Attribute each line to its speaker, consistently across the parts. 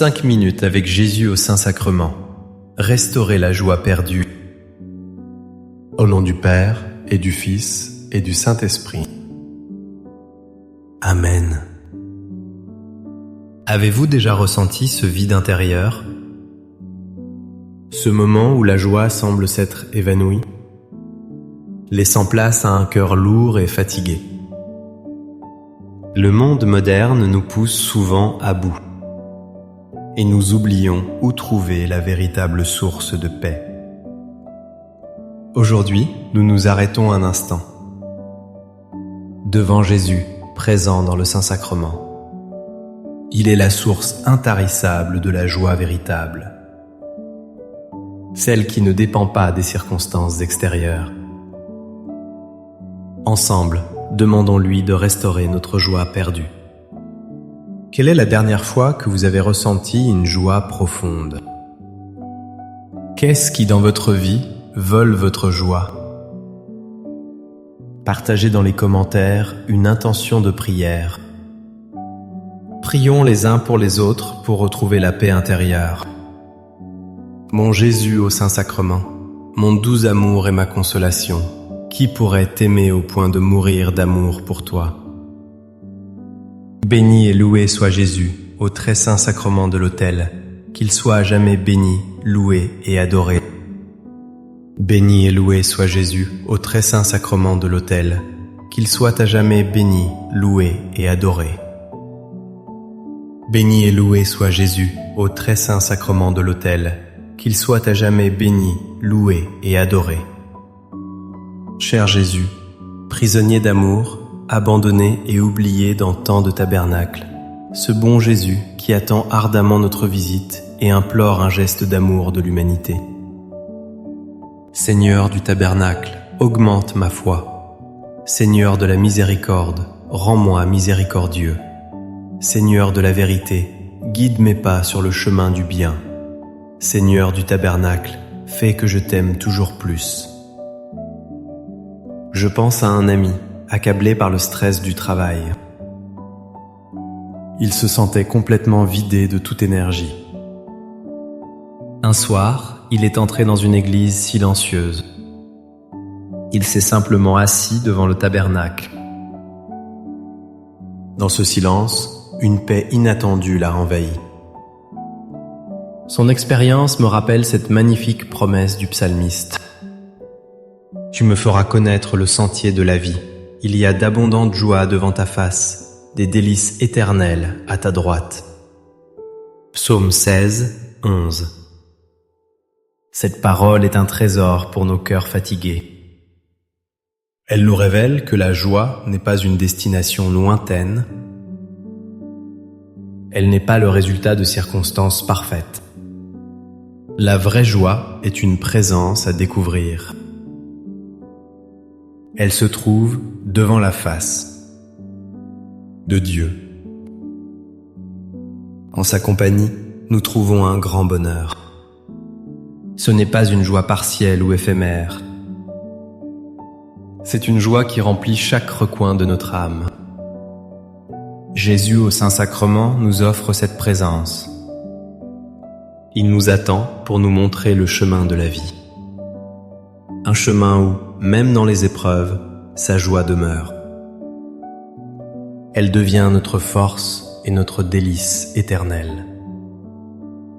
Speaker 1: 5 minutes avec Jésus au Saint-Sacrement. Restaurer la joie perdue.
Speaker 2: Au nom du Père, et du Fils, et du Saint-Esprit.
Speaker 1: Amen. Avez-vous déjà ressenti ce vide intérieur? Ce moment où la joie semble s'être évanouie, laissant place à un cœur lourd et fatigué. Le monde moderne nous pousse souvent à bout, et nous oublions où trouver la véritable source de paix. Aujourd'hui, nous nous arrêtons un instant, devant Jésus, présent dans le Saint-Sacrement. Il est la source intarissable de la joie véritable, celle qui ne dépend pas des circonstances extérieures. Ensemble, demandons-lui de restaurer notre joie perdue. Quelle est la dernière fois que vous avez ressenti une joie profonde? Qu'est-ce qui, dans votre vie, vole votre joie? Partagez dans les commentaires une intention de prière. Prions les uns pour les autres pour retrouver la paix intérieure. Mon Jésus au Saint-Sacrement, mon doux amour et ma consolation, qui pourrait t'aimer au point de mourir d'amour pour toi? Béni et loué soit Jésus au très saint sacrement de l'autel, qu'il soit à jamais béni, loué et adoré. Béni et loué soit Jésus au très saint sacrement de l'autel, qu'il soit à jamais béni, loué et adoré. Béni et loué soit Jésus au très saint sacrement de l'autel, qu'il soit à jamais béni, loué et adoré. Cher Jésus, prisonnier d'amour, abandonné et oublié dans tant de tabernacles, ce bon Jésus qui attend ardemment notre visite et implore un geste d'amour de l'humanité. Seigneur du tabernacle, augmente ma foi. Seigneur de la miséricorde, rends-moi miséricordieux. Seigneur de la vérité, guide mes pas sur le chemin du bien. Seigneur du tabernacle, fais que je t'aime toujours plus. Je pense à un ami, accablé par le stress du travail. Il se sentait complètement vidé de toute énergie. Un soir, il est entré dans une église silencieuse. Il s'est simplement assis devant le tabernacle. Dans ce silence, une paix inattendue l'a envahi. Son expérience me rappelle cette magnifique promesse du psalmiste. Tu me feras connaître le sentier de la vie. Il y a d'abondantes joies devant ta face, des délices éternelles à ta droite. Psaume 16, 11. Cette parole est un trésor pour nos cœurs fatigués. Elle nous révèle que la joie n'est pas une destination lointaine. Elle n'est pas le résultat de circonstances parfaites. La vraie joie est une présence à découvrir. Elle se trouve devant la face de Dieu. En sa compagnie, nous trouvons un grand bonheur. Ce n'est pas une joie partielle ou éphémère. C'est une joie qui remplit chaque recoin de notre âme. Jésus au Saint-Sacrement nous offre cette présence. Il nous attend pour nous montrer le chemin de la vie. Un chemin où, même dans les épreuves, sa joie demeure. Elle devient notre force et notre délice éternelle.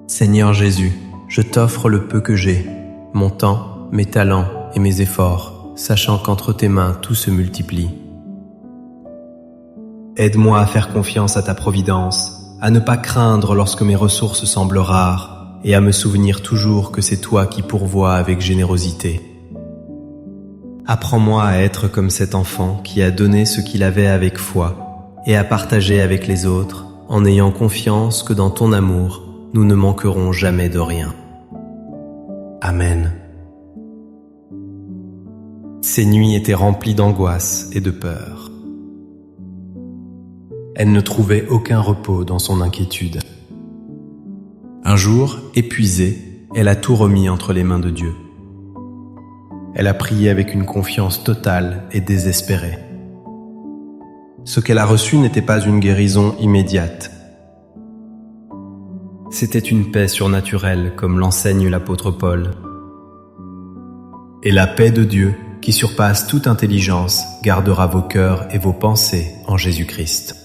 Speaker 1: Seigneur Jésus, je t'offre le peu que j'ai, mon temps, mes talents et mes efforts, sachant qu'entre tes mains tout se multiplie. Aide-moi à faire confiance à ta providence, à ne pas craindre lorsque mes ressources semblent rares, et à me souvenir toujours que c'est toi qui pourvois avec générosité. Apprends-moi à être comme cet enfant qui a donné ce qu'il avait avec foi et à partager avec les autres en ayant confiance que dans ton amour, nous ne manquerons jamais de rien. Amen. Ces nuits étaient remplies d'angoisse et de peur. Elle ne trouvait aucun repos dans son inquiétude. Un jour, épuisée, elle a tout remis entre les mains de Dieu. Elle a prié avec une confiance totale et désespérée. Ce qu'elle a reçu n'était pas une guérison immédiate. C'était une paix surnaturelle comme l'enseigne l'apôtre Paul. Et la paix de Dieu, qui surpasse toute intelligence, gardera vos cœurs et vos pensées en Jésus-Christ.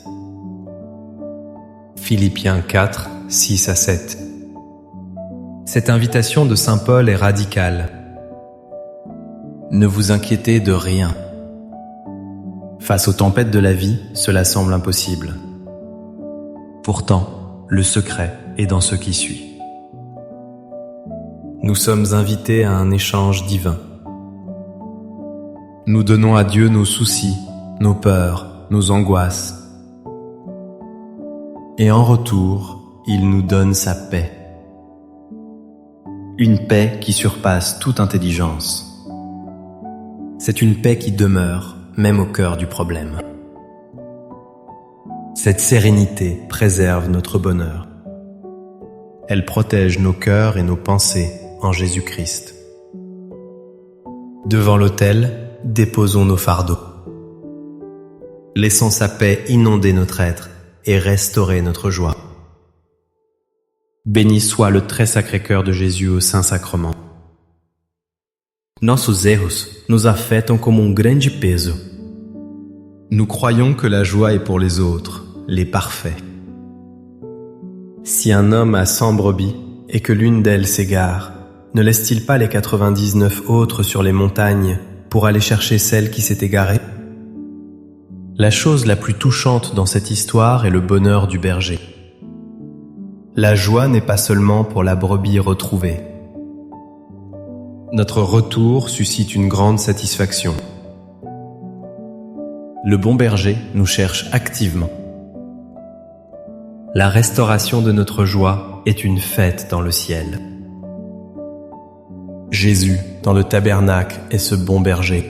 Speaker 1: Philippiens 4, 6 à 7. Cette invitation de saint Paul est radicale. Ne vous inquiétez de rien. Face aux tempêtes de la vie, cela semble impossible. Pourtant, le secret est dans ce qui suit. Nous sommes invités à un échange divin. Nous donnons à Dieu nos soucis, nos peurs, nos angoisses. Et en retour, il nous donne sa paix. Une paix qui surpasse toute intelligence. C'est une paix qui demeure, même au cœur du problème. Cette sérénité préserve notre bonheur. Elle protège nos cœurs et nos pensées en Jésus-Christ. Devant l'autel, déposons nos fardeaux. Laissons sa paix inonder notre être et restaurer notre joie. Béni soit le très sacré cœur de Jésus au Saint-Sacrement. Nossos erros nos afetam como grande peso. Nous croyons que la joie est pour les autres, les parfaits. Si un homme a 100 brebis et que l'une d'elles s'égare, ne laisse-t-il pas les 99 autres sur les montagnes pour aller chercher celle qui s'est égarée? La chose la plus touchante dans cette histoire est le bonheur du berger. La joie n'est pas seulement pour la brebis retrouvée. Notre retour suscite une grande satisfaction. Le bon berger nous cherche activement. La restauration de notre joie est une fête dans le ciel. Jésus, dans le tabernacle, est ce bon berger.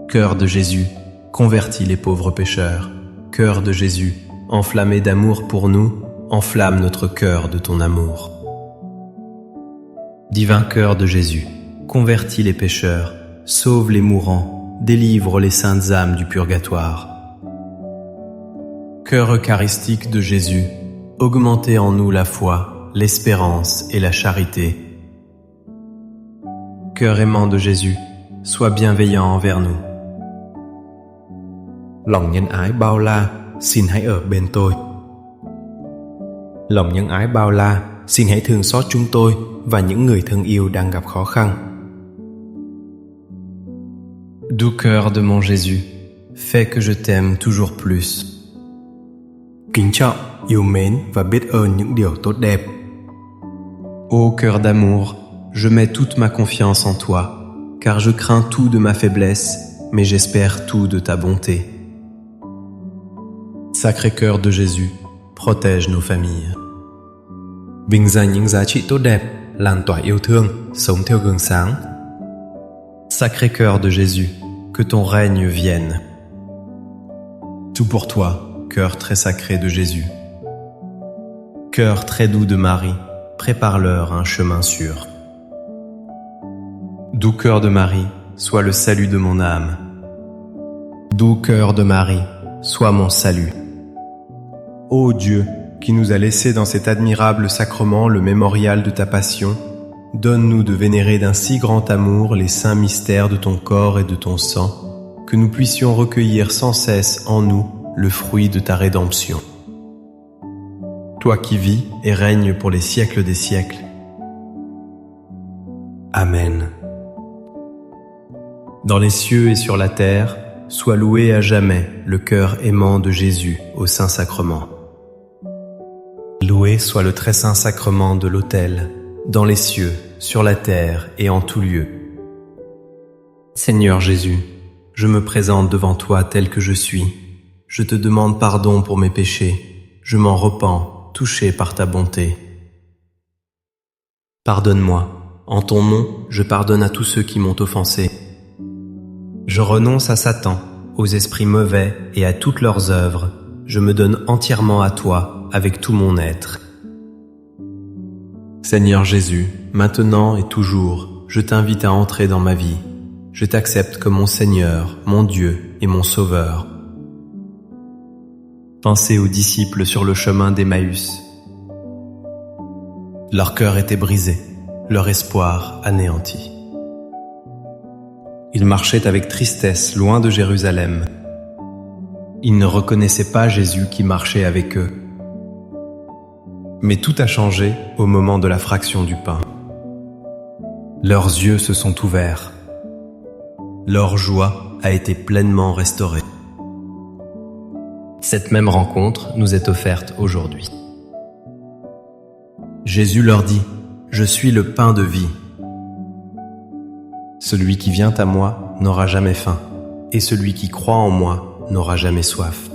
Speaker 1: Cœur de Jésus, convertis les pauvres pécheurs. Cœur de Jésus, enflammé d'amour pour nous, enflamme notre cœur de ton amour. Divin cœur de Jésus, convertis les pécheurs, sauve les mourants, délivre les saintes âmes du purgatoire. Cœur eucharistique de Jésus, augmentez en nous la foi, l'espérance et la charité. Cœur aimant de Jésus, sois bienveillant envers nous.
Speaker 3: Lòng nhân ái bao la, xin hãy ở bên tôi. Lòng nhân ái bao la, xin hãy thương xót chúng tôi và những người thân yêu đang gặp khó khăn.
Speaker 1: Doux cœur de mon Jésus, fais que je t'aime toujours plus.
Speaker 3: Kính trọng, yêu mến và biết ơn những điều tốt đẹp.
Speaker 1: Ô cœur d'amour, je mets toute ma confiance en toi, car je crains tout de ma faiblesse, mais j'espère tout de ta bonté. Sacré cœur de Jésus, protège nos familles.
Speaker 3: Vinh danh những giá trị tốt đẹp, lan tỏa yêu thương, sống theo gương sáng.
Speaker 1: Sacré cœur de Jésus, que ton règne vienne. Tout pour toi, cœur très sacré de Jésus. Cœur très doux de Marie, prépare-leur un chemin sûr. Doux cœur de Marie, sois le salut de mon âme. Doux cœur de Marie, sois mon salut. Ô Dieu, qui nous a laissé dans cet admirable sacrement le mémorial de ta passion, donne-nous de vénérer d'un si grand amour les saints mystères de ton corps et de ton sang, que nous puissions recueillir sans cesse en nous le fruit de ta rédemption. Toi qui vis et règnes pour les siècles des siècles. Amen. Dans les cieux et sur la terre, sois loué à jamais le cœur aimant de Jésus au Saint-Sacrement. Loué soit le très saint sacrement de l'autel, dans les cieux, sur la terre et en tout lieu. Seigneur Jésus, je me présente devant toi tel que je suis. Je te demande pardon pour mes péchés. Je m'en repens, touché par ta bonté. Pardonne-moi. En ton nom, je pardonne à tous ceux qui m'ont offensé. Je renonce à Satan, aux esprits mauvais et à toutes leurs œuvres. Je me donne entièrement à toi, avec tout mon être. Seigneur Jésus, maintenant et toujours, je t'invite à entrer dans ma vie. Je t'accepte comme mon Seigneur, mon Dieu et mon Sauveur. Pensez aux disciples sur le chemin d'Emmaüs.
Speaker 2: Leur cœur était brisé, leur espoir anéanti.
Speaker 1: Ils marchaient avec tristesse loin de Jérusalem. Ils ne reconnaissaient pas Jésus qui marchait avec eux. Mais tout a changé au moment de la fraction du pain. Leurs yeux se sont ouverts. Leur joie a été pleinement restaurée. Cette même rencontre nous est offerte aujourd'hui. Jésus leur dit : « Je suis le pain de vie. Celui qui vient à moi n'aura jamais faim, et celui qui croit en moi n'aura jamais soif. »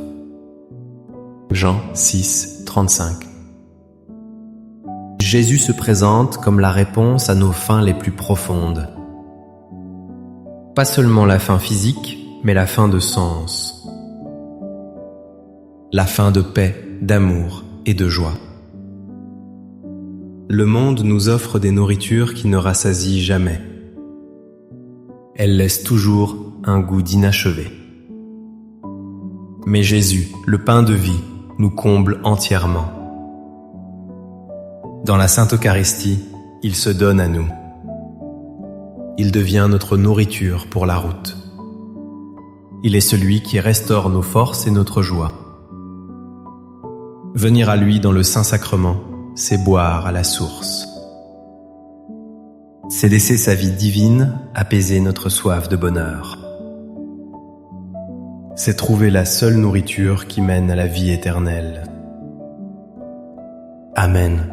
Speaker 1: Jean 6, 35. Jésus se présente comme la réponse à nos faims les plus profondes. Pas seulement la faim physique, mais la faim de sens. La faim de paix, d'amour et de joie. Le monde nous offre des nourritures qui ne rassasient jamais. Elles laissent toujours un goût d'inachevé. Mais Jésus, le pain de vie, nous comble entièrement. Dans la Sainte Eucharistie, il se donne à nous. Il devient notre nourriture pour la route. Il est celui qui restaure nos forces et notre joie. Venir à lui dans le Saint-Sacrement, c'est boire à la source. C'est laisser sa vie divine apaiser notre soif de bonheur. C'est trouver la seule nourriture qui mène à la vie éternelle. Amen.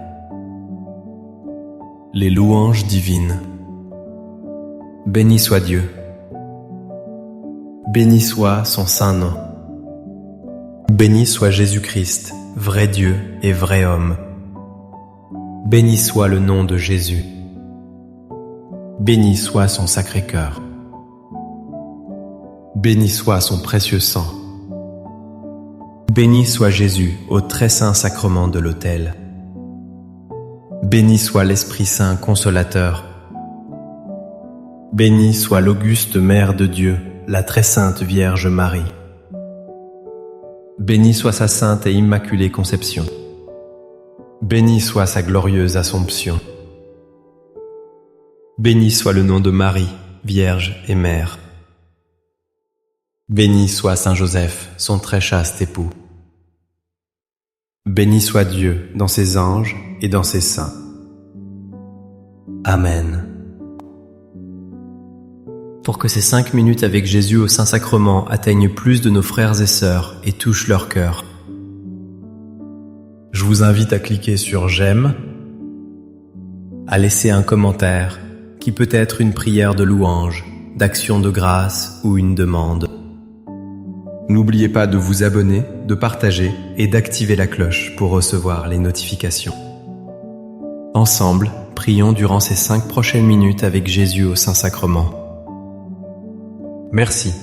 Speaker 1: Les louanges divines. Béni soit Dieu. Béni soit son saint nom. Béni soit Jésus-Christ, vrai Dieu et vrai homme. Béni soit le nom de Jésus. Béni soit son sacré cœur. Béni soit son précieux sang. Béni soit Jésus au très saint sacrement de l'autel. Béni soit l'Esprit Saint consolateur. Béni soit l'auguste Mère de Dieu, la très sainte Vierge Marie. Béni soit sa sainte et immaculée conception. Béni soit sa glorieuse Assomption. Béni soit le nom de Marie, Vierge et Mère. Béni soit Saint Joseph, son très chaste époux. Béni soit Dieu dans ses anges et dans ses saints. Amen. Pour que ces 5 minutes avec Jésus au Saint-Sacrement atteignent plus de nos frères et sœurs et touchent leur cœur, je vous invite à cliquer sur « J'aime », à laisser un commentaire qui peut être une prière de louange, d'action de grâce ou une demande. N'oubliez pas de vous abonner, de partager et d'activer la cloche pour recevoir les notifications. Ensemble, prions durant ces 5 prochaines minutes avec Jésus au Saint-Sacrement. Merci